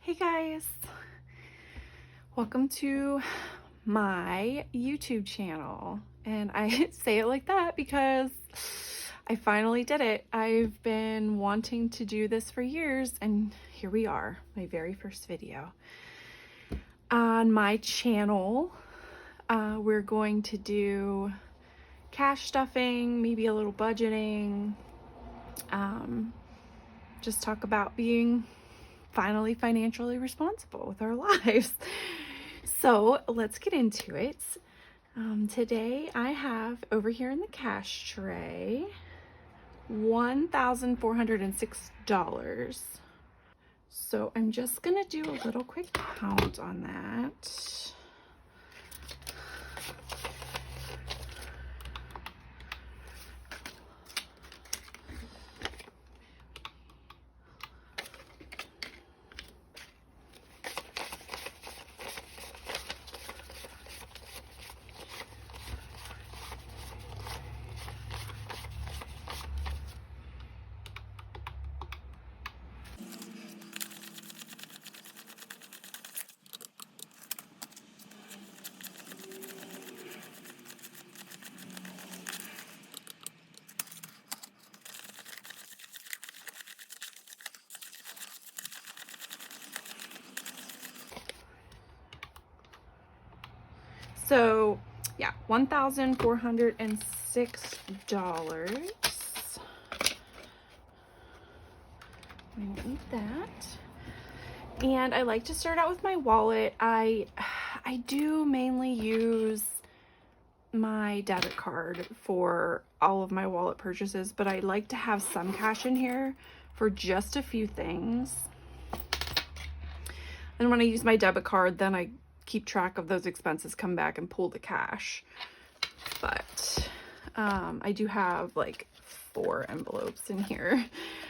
Hey guys, welcome to my YouTube channel. And I say it like that because I finally did it. I've been wanting to do this for years, and here we are, my very first video. On my channel, we're going to do cash stuffing, maybe a little budgeting, just talk about being finally financially responsible with our lives. So let's get into it. Today I have over here in the cash tray $1,406. So I'm just gonna do a little quick count on that. So yeah, $1,406. I need that. And I like to start out with my wallet. I do mainly use my debit card for all of my wallet purchases, but I like to have some cash in here for just a few things. And when I use my debit card, then I keep track of those expenses, come back and pull the cash. But I do have like 4 envelopes in here.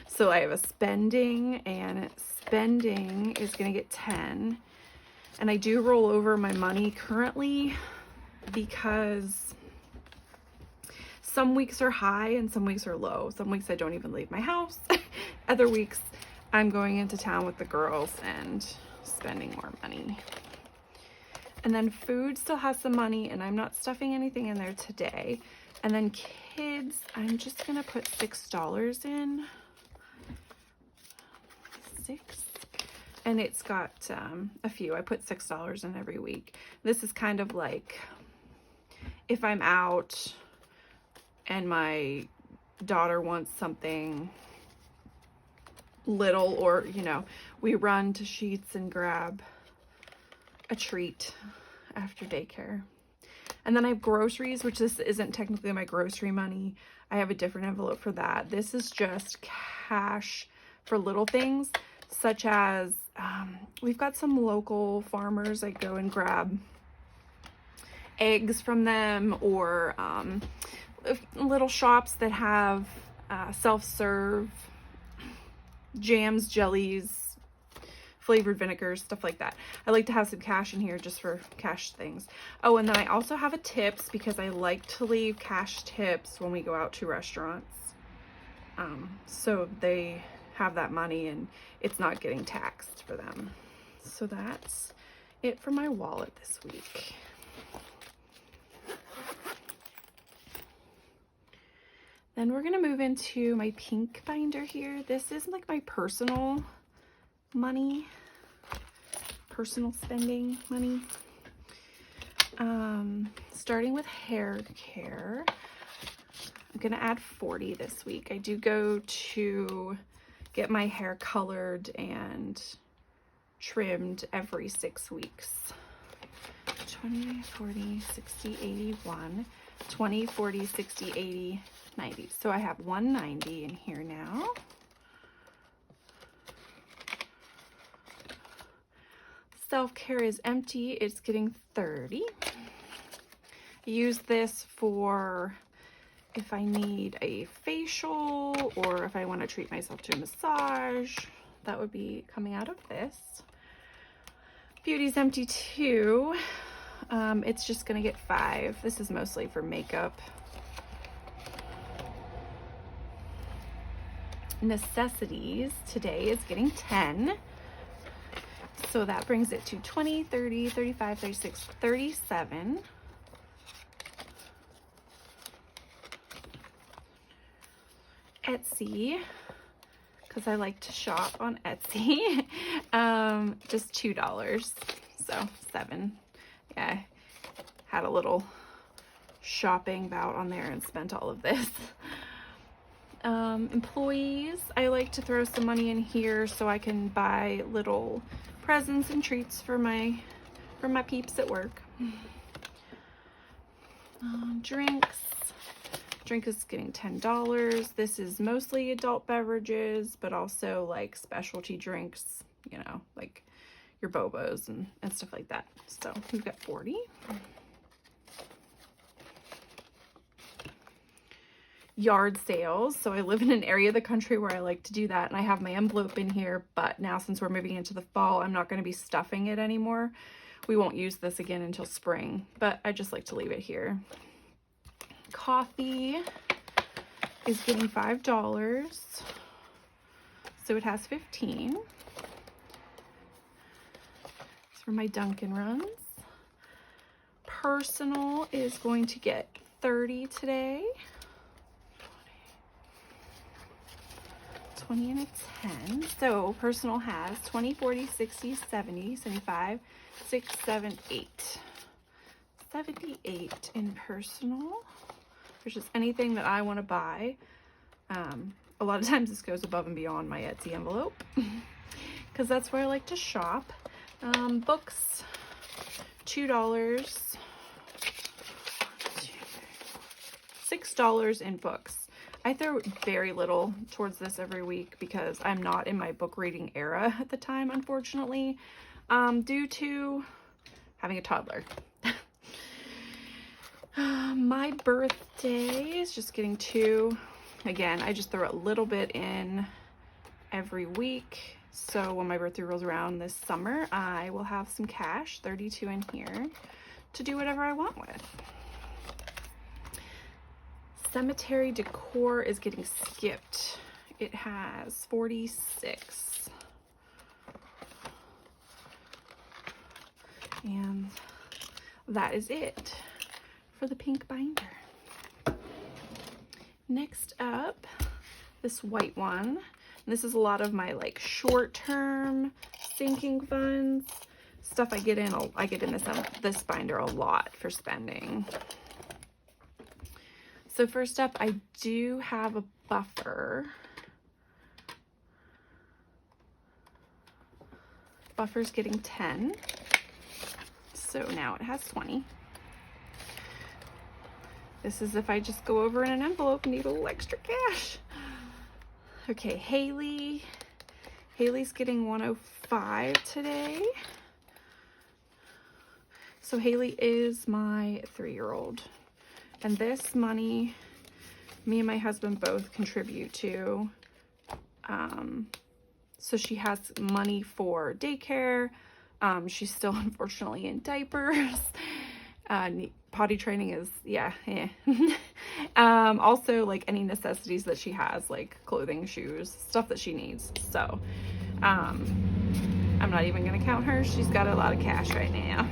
So I have a spending, and spending is gonna get 10. And I do roll over my money currently because some weeks are high and some weeks are low. Some weeks I don't even leave my house. Other weeks I'm going into town with the girls and spending more money. And then food still has some money, and I'm not stuffing anything in there today. And then kids, I'm just gonna put $6 in. 6. And it's got a few. I put $6 in every week. This is kind of like if I'm out and my daughter wants something little, or we run to Sheets and grab a treat after daycare. And then I have groceries, which this isn't technically my grocery money. I have a different envelope for that. This is just cash for little things, such as we've got some local farmers. I go and grab eggs from them, or little shops that have self-serve jams, jellies, flavored vinegars, stuff like that. I like to have some cash in here just for cash things. Oh, and then I also have a tips, because I like to leave cash tips when we go out to restaurants. So they have that money and it's not getting taxed for them. So that's it for my wallet this week. Then we're gonna move into my pink binder here. This is like my personal money, personal spending money. Starting with hair care, I'm gonna add 40 this week. I do go to get my hair colored and trimmed every 6 weeks. 20, 40, 60, 81, 20, 40, 60, 80, 90. So I have 190 in here now. Self-care is empty. It's getting 30. I use this for if I need a facial, or if I want to treat myself to a massage. That would be coming out of this. Beauty's empty too. It's just gonna get 5. This is mostly for makeup. Necessities today is getting 10. So that brings it to 20, 30, 35, 36, 37. Etsy, because I like to shop on Etsy, just $2, so 7. Yeah, had a little shopping bout on there and spent all of this. Employees, I like to throw some money in here so I can buy little presents and treats for my peeps at work. Drinks. Drink is getting $10. This is mostly adult beverages, but also like specialty drinks, you know, like your bobos and stuff like that. So we've got 40. Yard sales. So I live in an area of the country where I like to do that, and I have my envelope in here, but now since we're moving into the fall, I'm not going to be stuffing it anymore. We won't use this again until spring, but I just like to leave it here. Coffee is getting $5, so it has 15. It's for my Dunkin' runs. Personal is going to get 30 today. 20 and a 10. So personal has 20, 40, 60, 70, 75, 6, 7, 8. 78 in personal. There's just anything that I want to buy. A lot of times this goes above and beyond my Etsy envelope because that's where I like to shop. Books, $2. $6 in books. I throw very little towards this every week because I'm not in my book reading era at the time, unfortunately, due to having a toddler. My birthday is just getting 2. Again, I just throw a little bit in every week. So when my birthday rolls around this summer, I will have some cash, 32 in here, to do whatever I want with. Cemetery decor is getting skipped. It has 46. And that is it for the pink binder. Next up, this white one. And this is a lot of my like short-term sinking funds. Stuff I get in this binder a lot for spending. So first up, I do have a buffer. Buffer's getting 10. So now it has 20. This is if I just go over in an envelope and need a little extra cash. Okay, Haley. Haley's getting 105 today. So Haley is my 3-year-old. And this money, me and my husband both contribute to. So she has money for daycare. She's still unfortunately in diapers. Potty training is, yeah. Also, like any necessities that she has, like clothing, shoes, stuff that she needs. So, I'm not even gonna count her. She's got a lot of cash right now.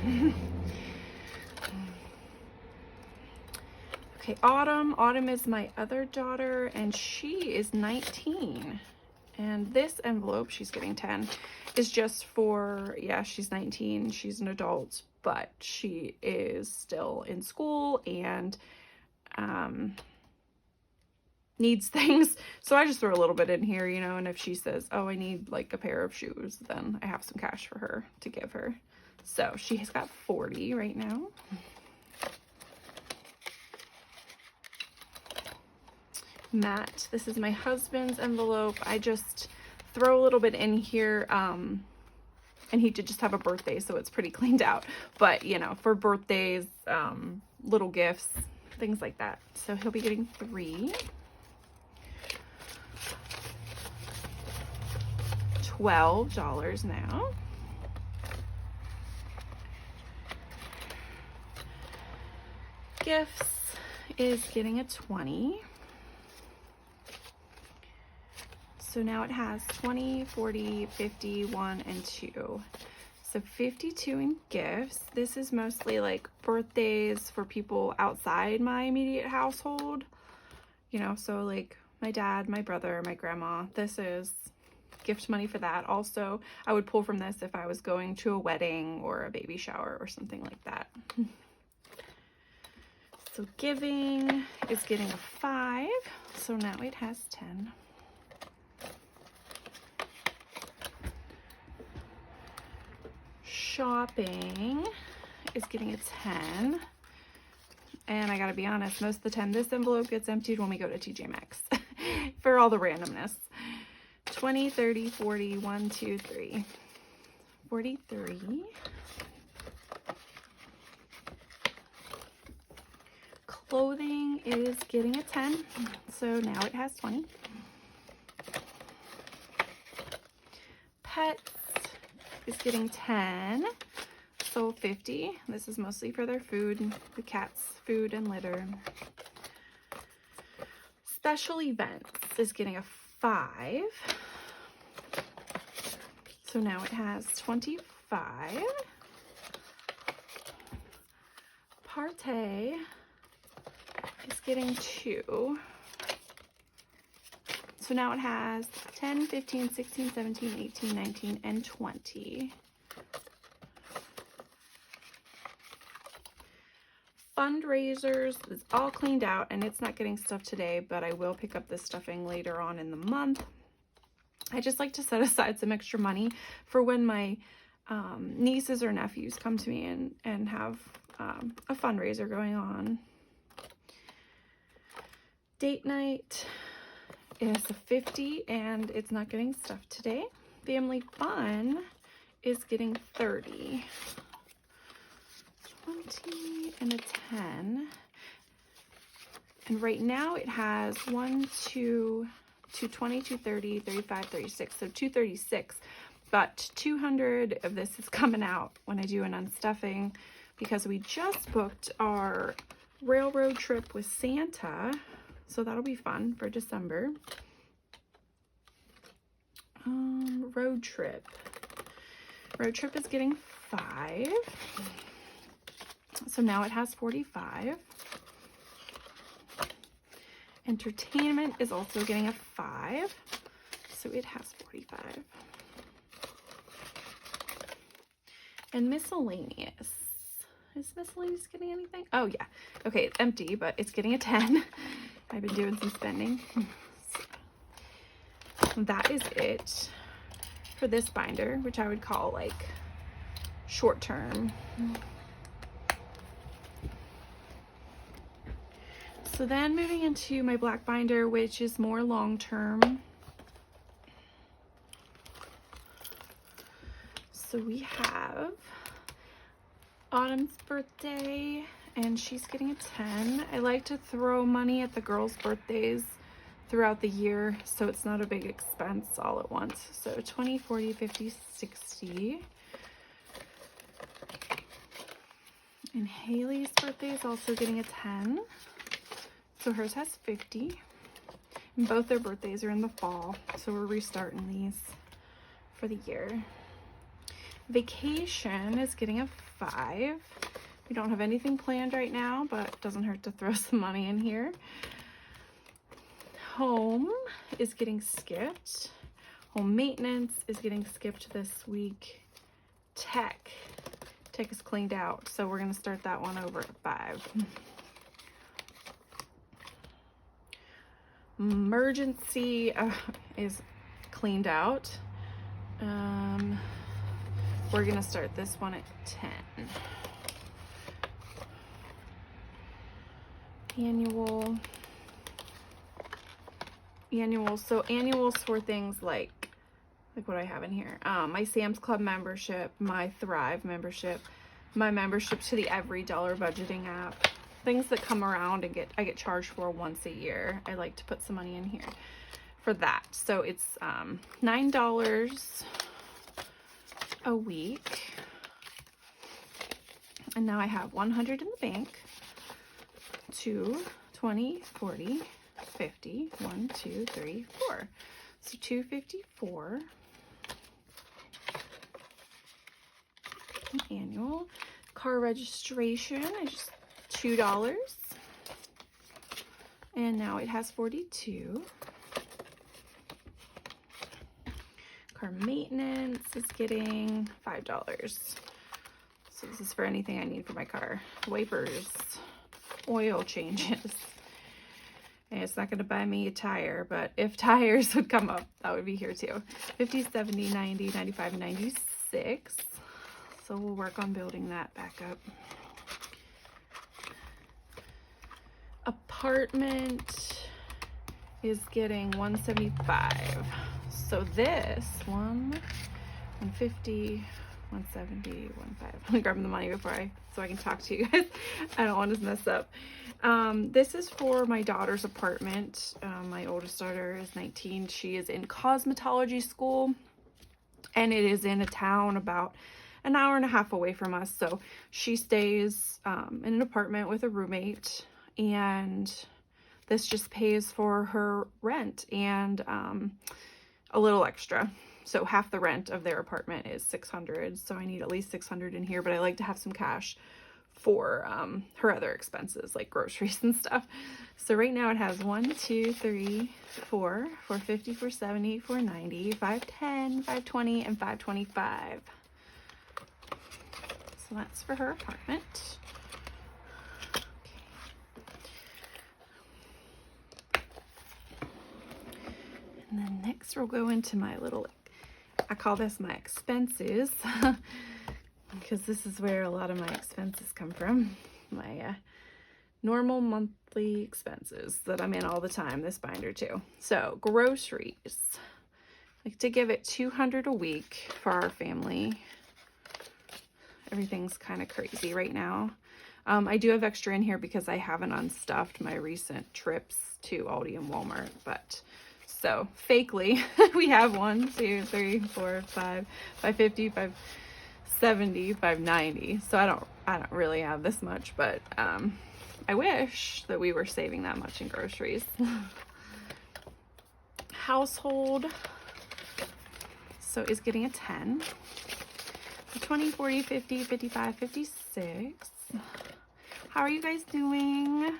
Okay, Autumn. Autumn is my other daughter, and she is 19. And this envelope, she's getting 10, is just for, yeah, she's 19. She's an adult, but she is still in school and needs things. So I just throw a little bit in here, you know, and if she says, oh, I need like a pair of shoes, then I have some cash for her to give her. So she has got 40 right now. Matt, this is my husband's envelope. I just throw a little bit in here, and he did just have a birthday, so it's pretty cleaned out, but you know, for birthdays, little gifts, things like that. So he'll be getting 3. $12 now. Gifts is getting a 20. So now it has 20, 40, 50, 1, and 2. So 52 in gifts. This is mostly like birthdays for people outside my immediate household. You know, so like my dad, my brother, my grandma. This is gift money for that. Also, I would pull from this if I was going to a wedding or a baby shower or something like that. So giving is getting a 5. So now it has 10. Shopping is getting a 10. And I gotta be honest, most of the time this envelope gets emptied when we go to TJ Maxx for all the randomness. 20, 30, 40, 1, 2, 3. 43. Clothing is getting a 10. So now it has 20. Pets is getting 10. So 50. This is mostly for their food, the cat's food and litter. Special events is getting a 5. So now it has 25. Party is getting 2. So now it has 10, 15, 16, 17, 18, 19, and 20. Fundraisers is all cleaned out and it's not getting stuff today, but I will pick up this stuffing later on in the month. I just like to set aside some extra money for when my nieces or nephews come to me and have a fundraiser going on. Date night is a 50 and it's not getting stuff today. Family fun is getting 30. 20 and a 10. And right now it has 1, 2, 220, 230, 35, 36. So 236. But 200 of this is coming out when I do an unstuffing because we just booked our railroad trip with Santa. So that'll be fun for December. Road trip. Road trip is getting 5. So now it has 45. Entertainment is also getting a 5. So it has 45. And miscellaneous. Is miscellaneous getting anything? Oh yeah. Okay, it's empty, but it's getting a 10. I've been doing some spending. So that is it for this binder, which I would call like short term. So then moving into my black binder, which is more long term. So we have Autumn's birthday, and she's getting a 10. I like to throw money at the girls' birthdays throughout the year, so it's not a big expense all at once. So 20, 40, 50, 60. And Haley's birthday is also getting a 10. So hers has 50. And both their birthdays are in the fall, so we're restarting these for the year. Vacation is getting a 5. We don't have anything planned right now, but it doesn't hurt to throw some money in here. Home is getting skipped. Home maintenance is getting skipped this week. Tech is cleaned out, so we're going to start that one over at 5. Emergency is cleaned out. We're going to start this one at 10. Annual. So annuals for things like what I have in here. My Sam's Club membership, my Thrive membership, my membership to the Every Dollar budgeting app. Things that come around and I get charged for once a year. I like to put some money in here for that. So it's $9 a week. And now I have 100 in the bank. 2, 20, 40, 50, 1, 2, 3, 4. So 254. Annual. Car registration is just $2. And now it has 42. Car maintenance is getting $5. So this is for anything I need for my car. Wipers, oil changes. And it's not going to buy me a tire, but if tires would come up, that would be here too. 50, 70, 90, 95, 96. So we'll work on building that back up. Apartment is getting 175. So this 150, 170, 15. I'm gonna grab the money so I can talk to you guys. I don't want to mess up. This is for my daughter's apartment. My oldest daughter is 19. She is in cosmetology school, and it is in a town about an hour and a half away from us. So she stays in an apartment with a roommate, and this just pays for her rent and a little extra. So half the rent of their apartment is $600. So I need at least $600 in here, but I like to have some cash for her other expenses like groceries and stuff. So right now it has 1, 2, 3, 4, 450, 470, 490, 510, 520, and 525. So that's for her apartment. And then next we'll go into my little, I call this my expenses, because this is where a lot of my expenses come from. My normal monthly expenses that I'm in all the time, this binder too. So groceries, I like to give it $200 a week for our family. Everything's kind of crazy right now. I do have extra in here because I haven't unstuffed my recent trips to Aldi and Walmart, but so fakely we have 1, 2, 3, 4, 5, 550, 570, 590. So I don't really have this much, but I wish that we were saving that much in groceries. Household, so is getting a 10. 20, 40, 50, 55, 56. How are you guys doing?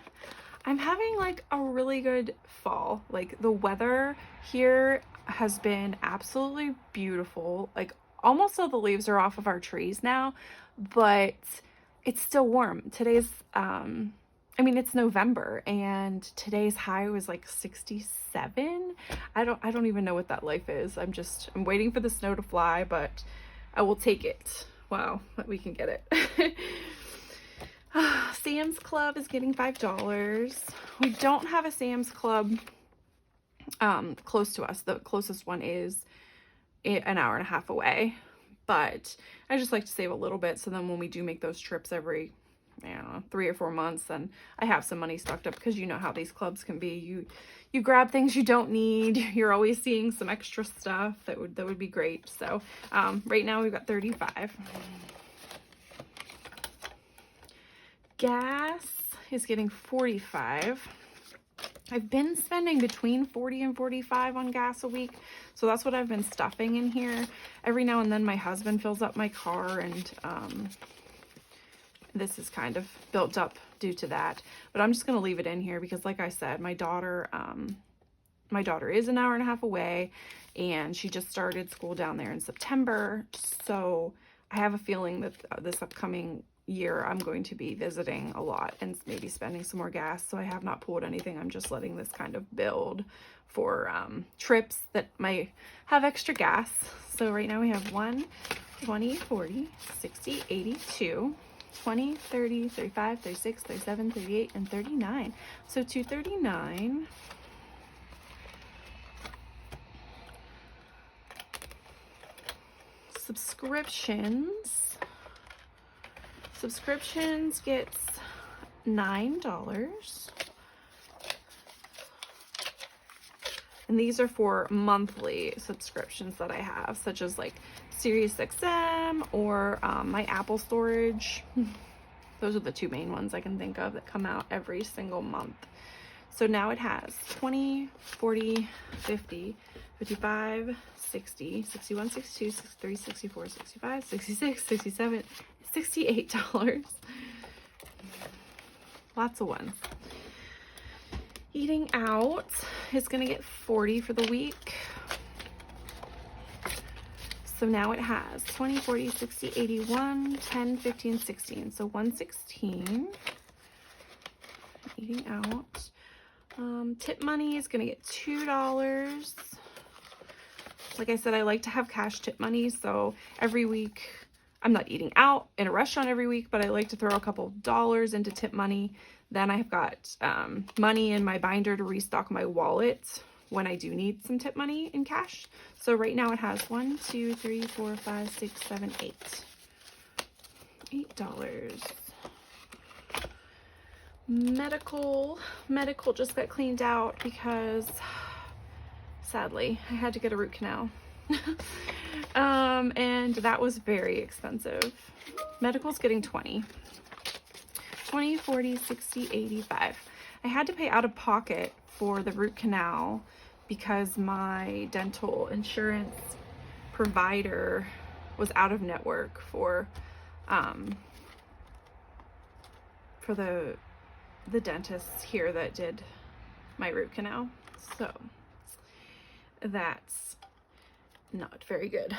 I'm having like a really good fall. Like the weather here has been absolutely beautiful. Like almost all the leaves are off of our trees now, but it's still warm. Today's it's November, and today's high was like 67. I don't even know what that life is. I'm waiting for the snow to fly, but I will take it. Wow, we can get it. Sam's Club is getting $5. We don't have a Sam's Club close to us. The closest one is an hour and a half away, but I just like to save a little bit, so then when we do make those trips every 3 or 4 months, then I have some money stocked up, because you know how these clubs can be. You grab things you don't need. You're always seeing some extra stuff that would be great. So right now we've got 35. Gas is getting 45. I've been spending between 40 and 45 on gas a week, so that's what I've been stuffing in here. Every now and then my husband fills up my car, and this is kind of built up due to that, but I'm just going to leave it in here because, like I said, my daughter is an hour and a half away, and she just started school down there in September, so I have a feeling that this upcoming year I'm going to be visiting a lot and maybe spending some more gas. So I have not pulled anything. I'm just letting this kind of build for trips that might have extra gas. So right now we have 1, 20, 40, 60, 82, 20, 30, 35, 36, 37, 38, and 39. So 239. Subscriptions gets $9. And these are for monthly subscriptions that I have, such as like SiriusXM or my Apple storage. Those are the 2 main ones I can think of that come out every single month. So now it has 20, 40, 50, 55, 60, 61, 62, 63, 64, 65, 66, 67, $68. Lots of ones. Eating out is going to get 40 for the week. So now it has 20, 40, 60, 81, 10, 15, 16. So 116. Eating out. Tip money is going to get $2. Like I said, I like to have cash tip money. So every week, I'm not eating out in a restaurant every week, but I like to throw a couple dollars into tip money. Then I've got money in my binder to restock my wallet when I do need some tip money in cash. So right now it has 1, 2, 3, 4, 5, 6, 7, 8. $8. Medical just got cleaned out because sadly I had to get a root canal. And that was very expensive. Medical's getting 20, 40, 60, 85. I had to pay out of pocket for the root canal because my dental insurance provider was out of network for the dentist here that did my root canal. So that's not very good.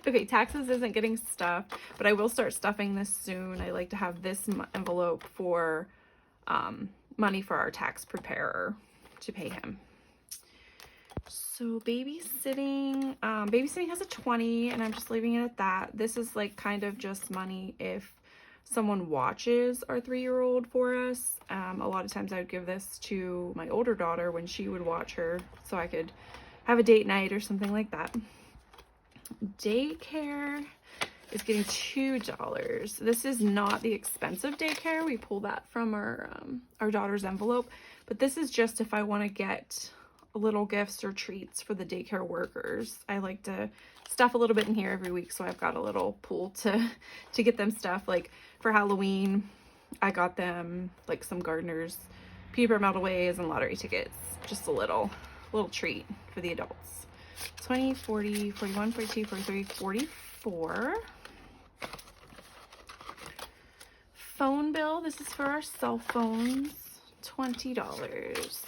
Okay, taxes isn't getting stuffed, but I will start stuffing this soon. I like to have this envelope for money for our tax preparer to pay him. So babysitting has a 20, and I'm just leaving it at that. This is like kind of just money if someone watches our 3-year-old for us. A lot of times I would give this to my older daughter when she would watch her, so I could have a date night or something like that. Daycare is getting $2. This is not the expensive daycare. We pull that from our daughter's envelope, but this is just if I want to get little gifts or treats for the daycare workers. I like to stuff a little bit in here every week, so I've got a little pool to get them stuff. Like for Halloween, I got them like some Gardener's peanut butter melt-aways and lottery tickets. Just a little treat for the adults. 20, 40, 41, 42, 43, 44. Phone bill. This is for our cell phones. $20.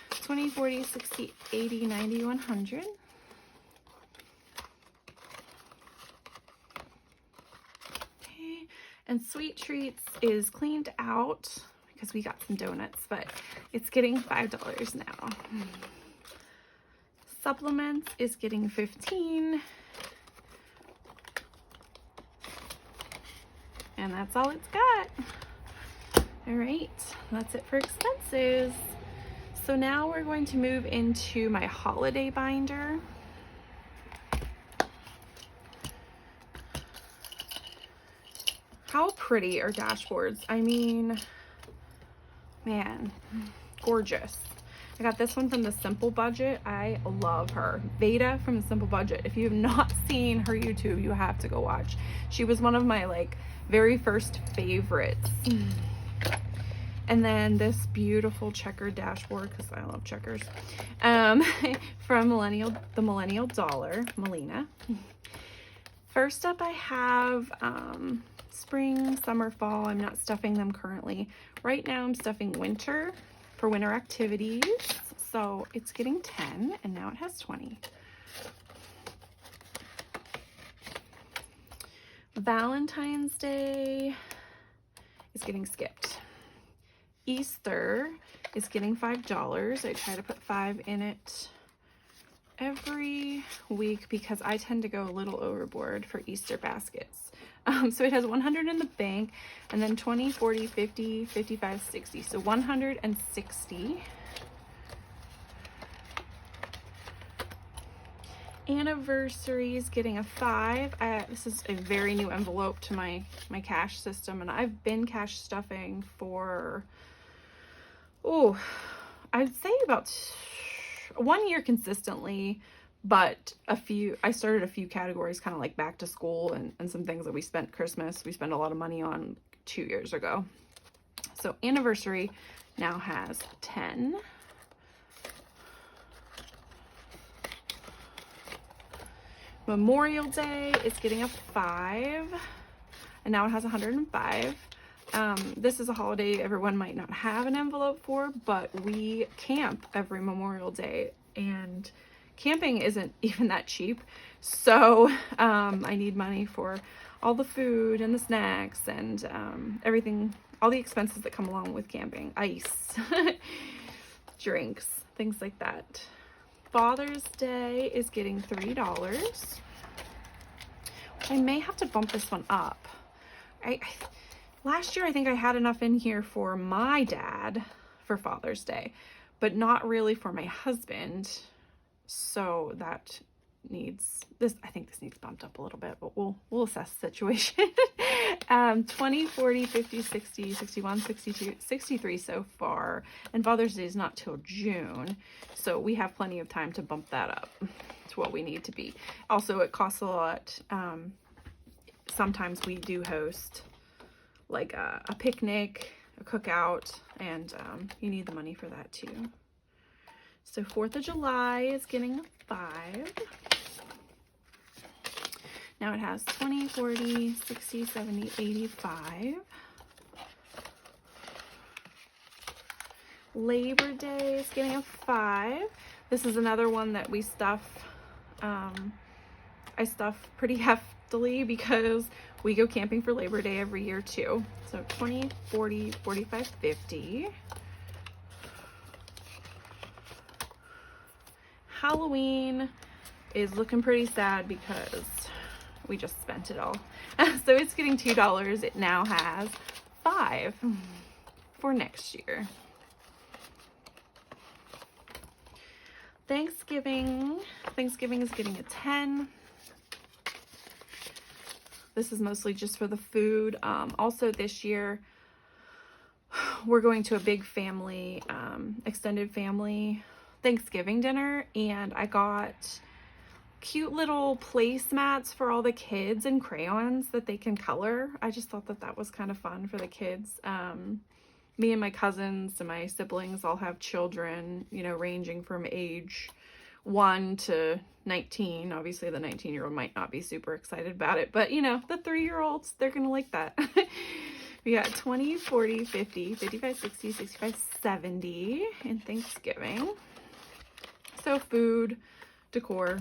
20, 40, 60, 80, 90, 100. Okay. And sweet treats is cleaned out because we got some donuts, but it's getting $5 now. Supplements is getting 15. And that's all it's got. All right, that's it for expenses. So now we're going to move into my holiday binder. How pretty are dashboards? I mean, man, gorgeous. I got this one from the Simple Budget. I love her. Veda from the Simple Budget. If you have not seen her YouTube, you have to go watch. She was one of my like very first favorites. And then this beautiful checkered dashboard, because I love checkers, from the Millennial Dollar, Melina. First up I have spring, summer, fall. I'm not stuffing them currently. Right now I'm stuffing winter for winter activities. So it's getting 10 and now it has 20. Valentine's Day is getting skipped. Easter is getting $5. I try to put 5 in it every week because I tend to go a little overboard for Easter baskets. So it has 100 in the bank, and then 20, 40, 50, 55, 60. So 160. Anniversary is getting a 5. This is a very new envelope to my cash system, and I've been cash stuffing for, I'd say about 1 year consistently, but I started a few categories, kind of like back to school and some things that we spent a lot of money on 2 years ago. So anniversary, now has 10. Memorial Day is getting a 5, and now it has 105. This is a holiday everyone might not have an envelope for, but we camp every Memorial Day, and camping isn't even that cheap. So I need money for all the food and the snacks and everything, all the expenses that come along with camping, ice, drinks, things like that. Father's Day is getting $3. I may have to bump this one up. Last year, I think I had enough in here for my dad for Father's Day, but not really for my husband. So that needs this. I think this needs bumped up a little bit, but we'll assess the situation. 20, 40, 50, 60, 61, 62, 63 so far. And Father's Day is not till June. So we have plenty of time to bump that up to what we need to be. Also, it costs a lot. Sometimes we do host like a picnic, a cookout, and you need the money for that too. So 4th of July is getting a 5. Now it has 20, 40, 60, 70, 85. Labor Day is getting a 5. This is another one that we stuff. I stuff pretty heftily because we go camping for Labor Day every year too. So 20, 40, 45, 50. Halloween is looking pretty sad because we just spent it all. So it's getting $2. It now has 5 for next year. Thanksgiving is getting a 10. This is mostly just for the food. Also this year, we're going to a big family, extended family Thanksgiving dinner, and I got cute little placemats for all the kids and crayons that they can color. I just thought that that was kind of fun for the kids. Me and my cousins and my siblings all have children, you know, ranging from age 1 to 19. Obviously the 19-year-old might not be super excited about it, but you know, the 3-year-olds, they're gonna like that. We got 20, 40, 50, 55, 60, 65, 70 in Thanksgiving. So food, decor,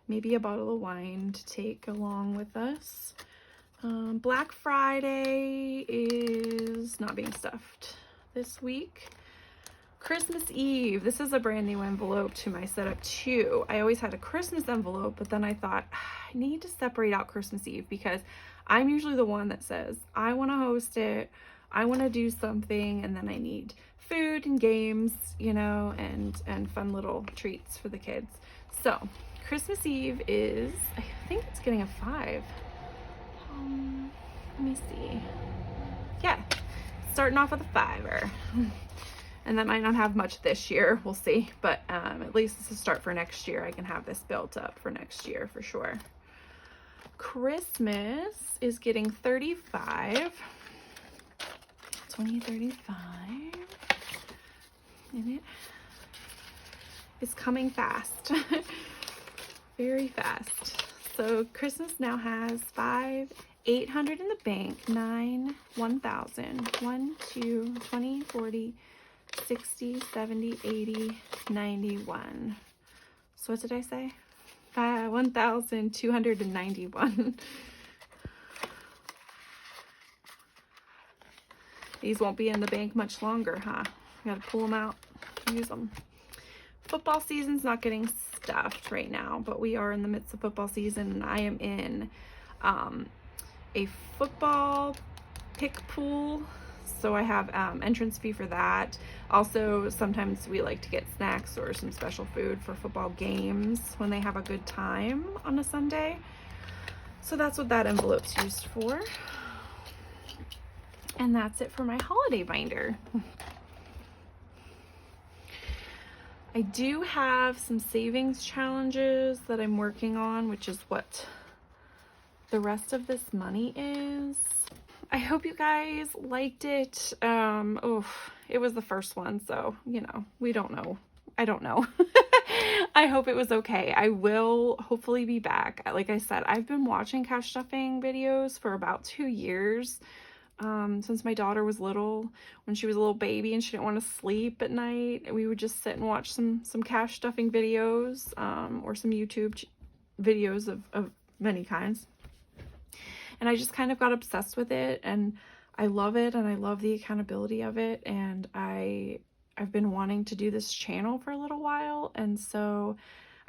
maybe a bottle of wine to take along with us. Black Friday is not being stuffed this week. Christmas Eve, this is a brand new envelope to my setup too. I always had a Christmas envelope, but then I thought I need to separate out Christmas Eve because I'm usually the one that says I want to host it, I want to do something, and then I need food and games, you know, and fun little treats for the kids. So Christmas Eve is, I think it's getting a 5. Let me see. Yeah, starting off with a 5er. And that might not have much this year, we'll see, but at least it's a start for next year. I can have this built up for next year for sure. Christmas is getting 35. 20, 35. And it is coming fast. Very fast. So Christmas now has 5, 800 in the bank, 9, 1,000, 1, 2, 20, 40, 60, 70, 80, 91. So what did I say? 1,291. These won't be in the bank much longer, huh? Gotta pull them out, use them. Football season's not getting stuffed right now, but we are in the midst of football season, and I am in a football pick pool. So I have entrance fee for that. Also, sometimes we like to get snacks or some special food for football games when they have a good time on a Sunday. So that's what that envelope's used for. And that's it for my holiday binder. I do have some savings challenges that I'm working on, which is what the rest of this money is. I hope you guys liked it. Oh, it was the first one, so, you know, we don't know. I don't know. I hope it was okay. I will hopefully be back. Like I said, I've been watching cash stuffing videos for about 2 years. Since my daughter was little, when she was a little baby and she didn't want to sleep at night, we would just sit and watch some cash stuffing videos, or some YouTube videos of many kinds. And I just kind of got obsessed with it, and I love it, and I love the accountability of it, and I've been wanting to do this channel for a little while, and so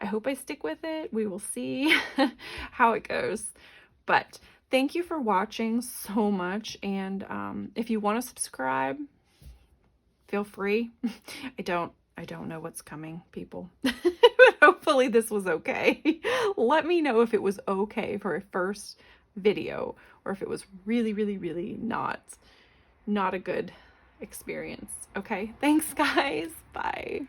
I hope I stick with it. We will see how it goes. But thank you for watching so much, and if you want to subscribe, feel free. I don't know what's coming, people. But hopefully this was okay. Let me know if it was okay for a first video, or if it was really not a good experience. Okay, thanks guys. Bye.